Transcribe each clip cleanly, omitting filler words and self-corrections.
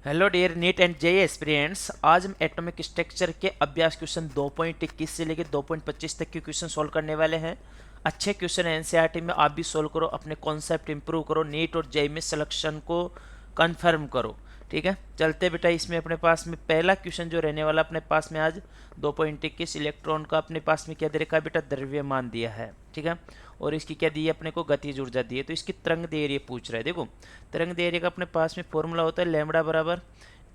Hello dear NEET and J aspirants. आज हम atomic structure के अभ्यास क्वेश्चन 2.21 से लेकर 2.25 तक के क्वेश्चन सॉल्व करने वाले हैं। अच्छे क्वेश्चन है एनसीईआरटी में, आप भी सॉल्व करो, अपने कॉन्सेप्ट इंप्रूव करो, नीट और जेईई में सिलेक्शन को कंफर्म करो। ठीक है, चलते बेटा। इसमें अपने पास में पहला क्वेश्चन जो रहने वाला अपने पास में आज 2.21 इलेक्ट्रॉन का अपने पास में क्या दे रखा है बेटा, द्रव्यमान दिया है। ठीक है, और इसकी क्या दी है अपने को, गतिज ऊर्जा दी है। तो इसकी तरंग दैर्घ्य पूछ रहा है। देखो, तरंग दैर्घ्य का अपने पास में फॉर्मूला होता है लैम्बडा बराबर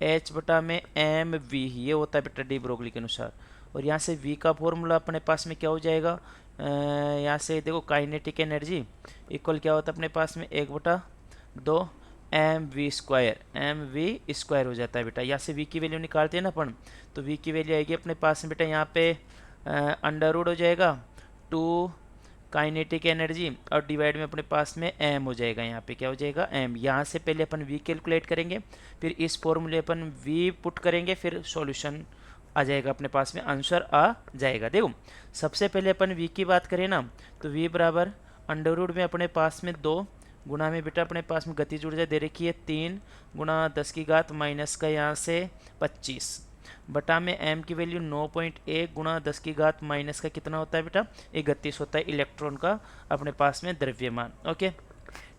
एच बटा में एम वी, ये होता है बेटा डी ब्रोगली के अनुसार। और यहाँ से वी का फॉर्मूला अपने पास में क्या हो जाएगा, यहाँ से देखो काइनेटिक एनर्जी इक्वल क्या होता है अपने पास में 1/2 एम वी स्क्वायर हो जाता है बेटा। यहाँ से वी की वैल्यू निकालते हैं ना अपन, तो वी की वैल्यू आएगी अपने पास में बेटा यहाँ पे अंडर रूट हो जाएगा 2 काइनेटिक एनर्जी और डिवाइड में अपने पास में एम हो जाएगा। यहाँ पे क्या हो जाएगा, एम। यहाँ से पहले अपन वी कैलकुलेट करेंगे, फिर इस फॉर्मूले अपन वी पुट करेंगे, फिर सॉल्यूशन आ जाएगा अपने पास में, आंसर आ जाएगा। देखो, सबसे पहले अपन वी की बात करें ना, तो वी बराबर अंडर रूट में अपने पास में 2 गुना में बेटा अपने पास में गतिज ऊर्जा दे रखी है 3 गुना 10 की घात माइनस का यहाँ से 25 बटा में एम की वैल्यू 9.1 गुणा 10 की घात माइनस का कितना होता है बेटा, 31 होता है इलेक्ट्रॉन का अपने पास में द्रव्यमान। ओके,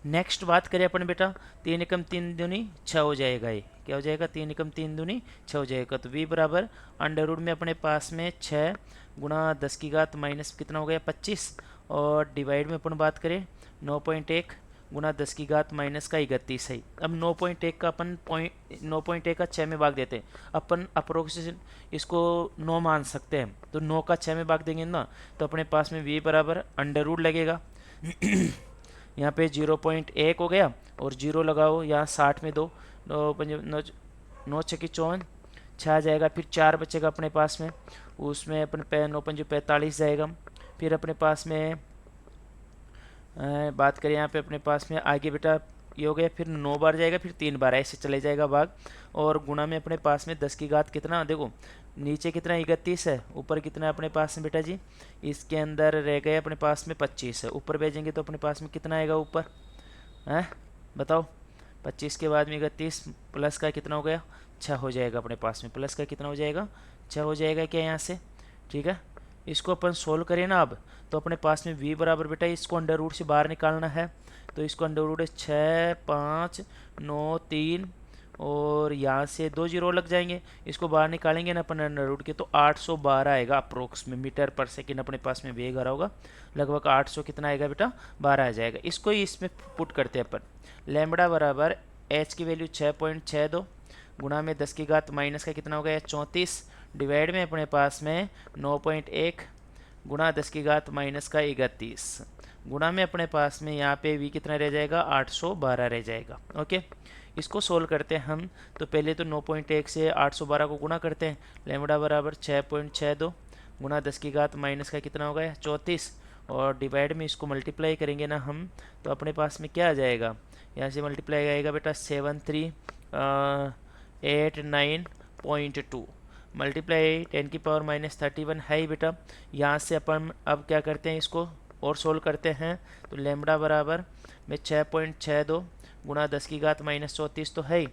नेक्स्ट बात करें अपन बेटा, 3 एकम 3 दूनी 6 हो जाएगा। ये क्या हो जाएगा, 3 एकम 3 दूनी 6 हो जाएगा। तो v बराबर अंडर रूट में अपने पास में 6 गुणा 10 की घात माइनस कितना हो गया 25, और डिवाइड में अपन बात करें 9.1 गुना 10 की घात माइनस का 31 है। अब 9.1 का अपन 9.1 का 6 में भाग देते हैं, अपन अप्रोक्सीमेशन इसको 9 मान सकते हैं, तो 9 का 6 में भाग देंगे ना, तो अपने पास में v बराबर अंडर रूट लगेगा यहाँ पे 0.1 हो गया और 0 लगाओ, यहाँ 60 में 2 9 छः की 54 6 आ जाएगा, फिर 4 बचेगा अपने पास में, उसमें अपने 9 पंजे 45 जाएगा। फिर अपने पास में बात करें यहाँ पे अपने पास में आगे बेटा ये हो गया, फिर 9 बार जाएगा, फिर 3 बार ऐसे चले जाएगा भाग। और गुणा में अपने पास में 10 की घात कितना, देखो नीचे कितना 31 है, ऊपर कितना है अपने पास में बेटा जी, इसके अंदर रह गए अपने पास में 25 है, ऊपर भेजेंगे तो अपने पास में कितना आएगा ऊपर, हैं बताओ। 25 के बाद में 31 प्लस का कितना हो गया 6 हो जाएगा अपने पास में, प्लस का कितना हो जाएगा 6 हो जाएगा क्या यहाँ से। ठीक है, इसको अपन सोल्व करें ना अब, तो अपने पास में v बराबर बेटा इसको अंडर रूट से बाहर निकालना है, तो इसको अंडर रूट है 6 5 9 3 और यहाँ से 2 जीरो लग जाएंगे, इसको बाहर निकालेंगे ना अपन अंडर रूट के, तो 812 आएगा अप्रोक्स में मीटर पर सेकेंड अपने पास में वेग आ रहा होगा, लगभग 800 कितना आएगा बेटा 12 आ जाएगा। इसको ही इसमें पुट करते हैं अपन, लैम्बडा बराबर h की वैल्यू 6.62 गुणा में 10 की घात माइनस का कितना हो गया 34 डिवाइड में अपने पास में 9.1 गुणा 10 की घात माइनस का 31 गुणा में अपने पास में यहाँ पे v कितना रह जाएगा 812 रह जाएगा। ओके, इसको सोल्व करते हैं हम, तो पहले तो 9.1 से 812 को गुणा करते हैं, लैम्बडा बराबर 6.62 गुणा 10 की घात माइनस का कितना हो गया 34, और डिवाइड में इसको मल्टीप्लाई करेंगे ना हम, तो अपने पास में क्या आ जाएगा, यहाँ से मल्टीप्लाई आएगा बेटा 7389.2 मल्टीप्लाई 10 की पावर -31 है ही बेटा। यहाँ से अपन अब क्या करते हैं, इसको और सोल्व करते हैं, तो लैम्बडा बराबर में 6.62 गुणा 10 की घात -34 तो है ही,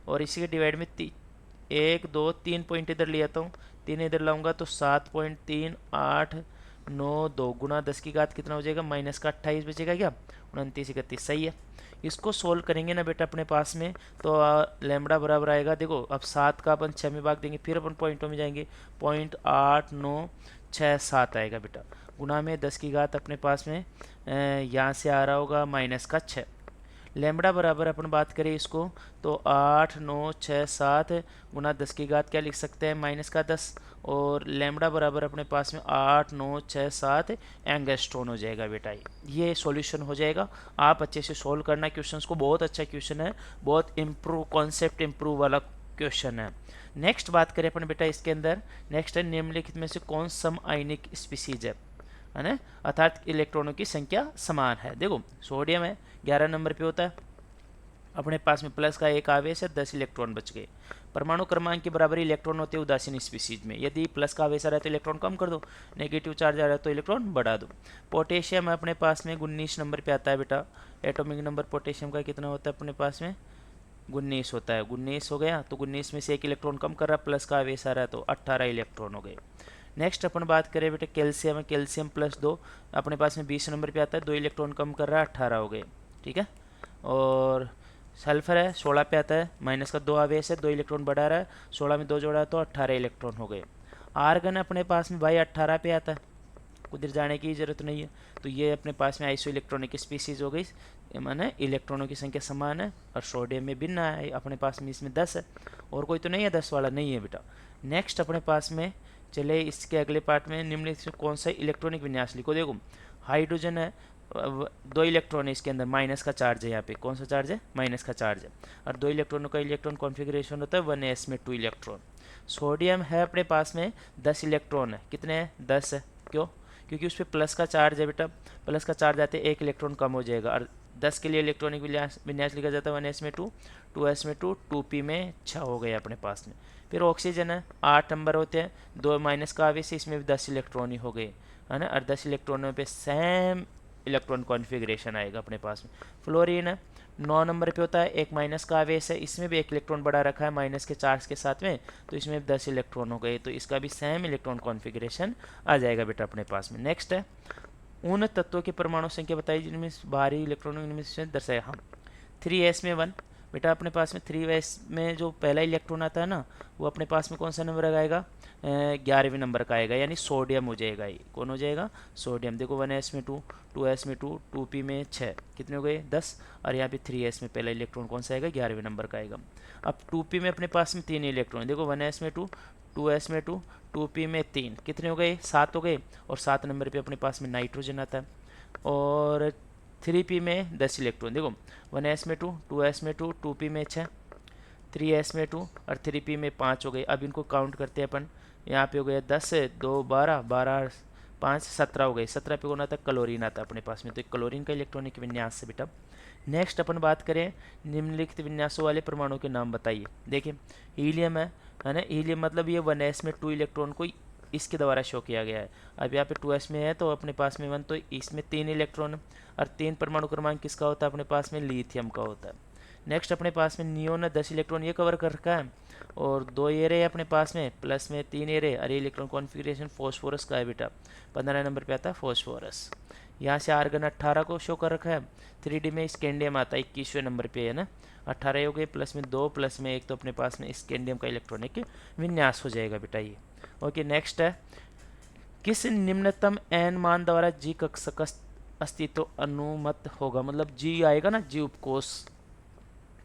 और इसी के डिवाइड में 1 2 3 पॉइंट इधर ले आता हूँ, 3 इधर लाऊंगा तो 7.3892 गुणा 10 की घात कितना हो जाएगा माइनस का 28 बचेगा क्या 29 31, सही है। इसको सोल्व करेंगे ना बेटा अपने पास में, तो लैम्बडा बराबर आएगा, देखो अब 7 का अपन 6 में भाग देंगे, फिर अपन पॉइंटों में जाएंगे, 0.8967 आएगा बेटा, गुणा में 10 की घात अपने पास में यहाँ से आ रहा होगा माइनस का 6। लैम्बडा बराबर अपन बात करें इसको, तो 8967 गुना 10 की घात क्या लिख सकते हैं माइनस का 10, और लैम्बडा बराबर अपने पास में 8967 एंगस्ट्रॉन हो जाएगा बेटा। ये सॉल्यूशन हो जाएगा, आप अच्छे से सोल्व करना क्वेश्चंस को, बहुत अच्छा क्वेश्चन है, बहुत इम्प्रूव कॉन्सेप्ट इम्प्रूव वाला क्वेश्चन है। नेक्स्ट बात करें अपन बेटा इसके अंदर, नेक्स्ट है निम्नलिखित में से कौन सम आयनिक स्पीसीज है ना, अर्थात इलेक्ट्रॉनों की संख्या समान है। देखो सोडियम है 11 नंबर पे होता है, अपने पास में प्लस का एक आवेश है 10 इलेक्ट्रॉन बच गए। परमाणु क्रमांक के बराबर इलेक्ट्रॉन होते हैं उदासीन स्पीसीज में, यदि प्लस का आवेश आ रहा है तो इलेक्ट्रॉन कम कर दो, नेगेटिव चार्ज आ रहा है तो इलेक्ट्रॉन बढ़ा दो। पोटेशियम अपने पास में 19 नंबर पे आता है बेटा, एटॉमिक नंबर पोटेशियम का कितना होता है अपने पास में 19 होता है, 19 हो गया। तो 19 में से एक इलेक्ट्रॉन कम कर रहा है, प्लस का आवेश आ रहा है, तो 18 इलेक्ट्रॉन हो गए। नेक्स्ट अपन बात करें बेटे कैल्शियम है, कैल्शियम +2 अपने पास में 20 नंबर पे आता है, 2 इलेक्ट्रॉन कम कर रहा है, 18 हो गए, ठीक है। और सल्फर है 16 पे आता है, माइनस का 2 आवेश है, 2 इलेक्ट्रॉन बढ़ा रहा है, 16 में 2 जोड़ा तो 18 इलेक्ट्रॉन हो गए। आर्गन अपने पास में भाई 18 पे आता है, उधर जाने की ज़रूरत नहीं है। तो ये अपने पास में आइसो इलेक्ट्रॉनिक स्पीसीज हो गई, माने इलेक्ट्रॉनों की संख्या समान है और सोडियम में भिन्न है, अपने पास में इसमें 10 है, और कोई तो नहीं है 10 वाला, नहीं है बेटा। नेक्स्ट अपने पास में चले इसके अगले पार्ट में, निम्नलिखित में कौन सा इलेक्ट्रॉनिक विन्यास लिखो। देखो हाइड्रोजन है, 2 इलेक्ट्रॉन है इसके अंदर, माइनस का चार्ज है, यहाँ पे कौन सा चार्ज है, माइनस का चार्ज है, और 2 इलेक्ट्रॉनों का इलेक्ट्रॉन कॉन्फ़िगरेशन होता है 1s में 2 इलेक्ट्रॉन। सोडियम है अपने पास में 10 इलेक्ट्रॉन है, कितने हैं, 10 है, क्यों, क्योंकि उस पर प्लस का चार्ज है बेटा, प्लस का चार्ज आते एक इलेक्ट्रॉन कम हो जाएगा, और 10 के लिए इलेक्ट्रॉनिक विन्यास लिखा जाता है 1s में 2, 2s में 2, 2p में 6 हो गए अपने पास में। फिर ऑक्सीजन है 8 नंबर होते हैं, 2 माइनस का आवेश, इसमें भी 10 इलेक्ट्रॉन ही हो गए, है ना, और 10 इलेक्ट्रॉनों पे सेम इलेक्ट्रॉन कॉन्फ़िगरेशन आएगा अपने पास में। फ्लोरीन है 9 नंबर पे होता है, 1 माइनस का आवेश है, इसमें भी 1 इलेक्ट्रॉन बढ़ा रखा है माइनस के चार्ज के साथ में, तो इसमें भी 10 इलेक्ट्रॉन हो गए, तो इसका भी सेम इलेक्ट्रॉन कॉन्फ़िगरेशन आ जाएगा बेटा अपने पास में। नेक्स्ट है उन तत्वों की परमाणु संख्या बताइए जिनमें बाहरी इलेक्ट्रॉनों से दर्शाया। हम 3s में 1 बेटा, अपने पास में 3s में जो पहला इलेक्ट्रॉन आता है ना, वो अपने पास में कौन सा नंबर आएगा, 11वें नंबर का आएगा, यानी सोडियम हो जाएगा, ये कौन हो जाएगा, सोडियम। देखो 1s में 2, 2s में 2, 2p में 6, कितने हो गए 10, और यहाँ पे 3s में पहला इलेक्ट्रॉन कौन सा आएगा, 11वें नंबर का आएगा। अब 2p में अपने पास में 3 इलेक्ट्रॉन, देखो 1s में 2, 2s में 2, 2p में 3, कितने हो गए 7 हो गए, और 7 नंबर पे अपने पास में नाइट्रोजन आता है। और 3p में 10 इलेक्ट्रॉन, देखो 1s में 2, 2s में 2, 2p में 6, 3s में 2 और 3p में 5 हो गए। अब इनको काउंट करते हैं अपन, यहाँ पे हो गया 10, 2 12, 12 5 17 हो गए। 17 पे कौन आता है, क्लोरीन आता है अपने पास में, तो क्लोरीन का इलेक्ट्रॉनिक विन्यास से बेटा। नेक्स्ट अपन बात करें निम्नलिखित विन्यासों वाले परमाणु के नाम बताइए। देखिए हीलियम है ना, हीलियम मतलब ये 1s में 2 इलेक्ट्रॉन को इसके द्वारा शो किया गया है। अब यहाँ पे 2s में है तो अपने पास में 1, तो इसमें 3 इलेक्ट्रॉन, और 3 परमाणु क्रमांक किसका होता है, अपने पास में लिथियम का होता है। नेक्स्ट अपने पास में नियोन है 10 इलेक्ट्रॉन, ये कवर कर रखा है, और 2 एरे है अपने पास में, प्लस में 3 एरे, और ये इलेक्ट्रॉन कॉन्फ़िगरेशन फॉस्फोरस का है बेटा, 15 नंबर पे आता है फॉस्फोरस। यहाँ से आर्गन 18 को शो कर रखा है, 3D में स्कैंडियम आता है 21वें नंबर पे, है ना, 18 हो गए, प्लस में 2, प्लस में 1, तो अपने पास में स्कैंडियम का इलेक्ट्रॉनिक विन्यास हो जाएगा बेटा ये। ओके नेक्स्ट है किस निम्नतम n मान द्वारा जी कक्षक का अस्तित्व अनुमत होगा, मतलब जी आएगा ना, जी उपकोष,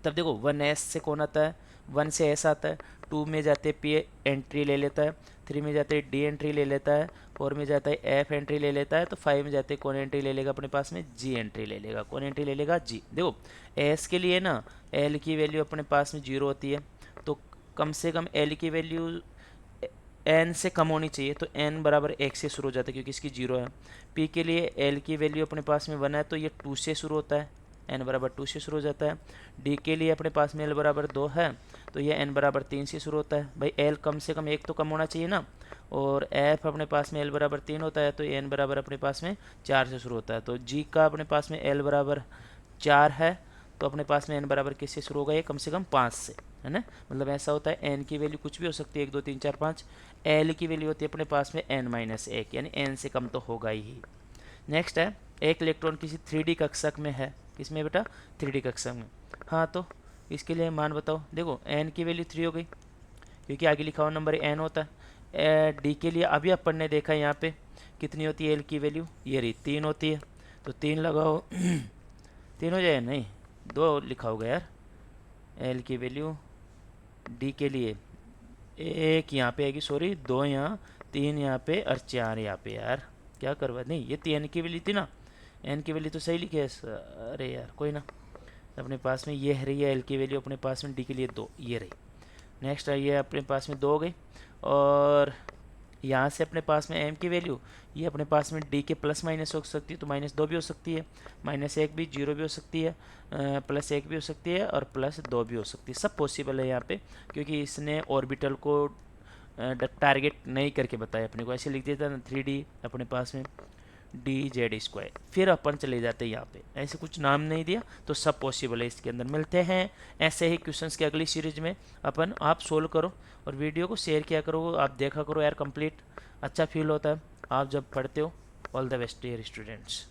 तब देखो 1s से कौन आता है, 1 से s आता है, 2 में जाते p एंट्री ले लेता है, 3 में जाते d एंट्री ले लेता है, 4 में जाता है f एंट्री ले लेता है, तो 5 में जाते कौन एंट्री ले लेगा, अपने पास में g एंट्री ले लेगा। कौन एंट्री ले लेगा, g। देखो s के लिए ना l की वैल्यू अपने पास में 0 होती है, तो कम से कम l की वैल्यू n से कम होनी चाहिए, तो n बराबर 1 से शुरू हो जाता है क्योंकि इसकी 0 है। p के लिए l की वैल्यू अपने पास में 1 है, तो ये 2 से शुरू होता है, n बराबर 2 से शुरू हो जाता है। d के लिए अपने पास में l बराबर 2 है, तो ये n बराबर 3 से शुरू होता है। भाई l कम से कम 1 तो कम होना चाहिए ना, और f अपने पास में l बराबर 3 होता है, तो n बराबर अपने पास में 4 से शुरू होता है। तो g का अपने पास में l बराबर 4 है, तो अपने पास में n बराबर किससे शुरू होगा, ये कम से कम 5 से, है ना। मतलब ऐसा होता है n की वैल्यू कुछ भी हो सकती है, 1 2 3 4 5, l की वैल्यू होती है अपने पास में n-1, यानी n से कम तो होगा ही। नेक्स्ट है एक इलेक्ट्रॉन किसी 3D कक्षक में है, किसमें बेटा, 3D कक्षक में। हाँ तो इसके लिए मान बताओ, देखो n की वैल्यू 3 हो गई क्योंकि आगे लिखा हुआ नंबर n होता है। d के लिए अभी अपन ने देखा यहाँ पे कितनी होती है l की वैल्यू, ये रही 3 होती है, तो 3 लगाओ 3 हो जाए, नहीं 2 लिखा होगा यार, l की वैल्यू d के लिए 1 यहाँ पे आएगी, सॉरी 2 यहाँ, 3 यहाँ पे और 4 यहाँ पे, यार क्या करवा, नहीं ये 3 की वैल्यू थी ना, n की वैल्यू तो सही लिखे है, अरे यार कोई ना, अपने पास में ये रही है l की वैल्यू अपने पास में, d के लिए 2, ये रही। नेक्स्ट है ये अपने पास में 2 हो गई, और यहाँ से अपने पास में m की वैल्यू, ये अपने पास में d के प्लस माइनस हो सकती है, तो -2 भी हो सकती है, -1 भी, 0 भी हो सकती है, +1 भी हो सकती है, और +2 भी हो सकती है। सब पॉसिबल है यहाँ पे, क्योंकि इसने ऑर्बिटल को टारगेट नहीं करके बताया अपने को, ऐसे लिख देता ना 3D अपने पास में dz²। फिर अपन चले जाते हैं यहाँ पे, ऐसे कुछ नाम नहीं दिया तो सब पॉसिबल है इसके अंदर। मिलते हैं ऐसे ही क्वेश्चंस की अगली सीरीज में। अपन आप सोल्व करो और वीडियो को शेयर किया करो, आप देखा करो यार, कंप्लीट अच्छा फील होता है आप जब पढ़ते हो। All the best dear students.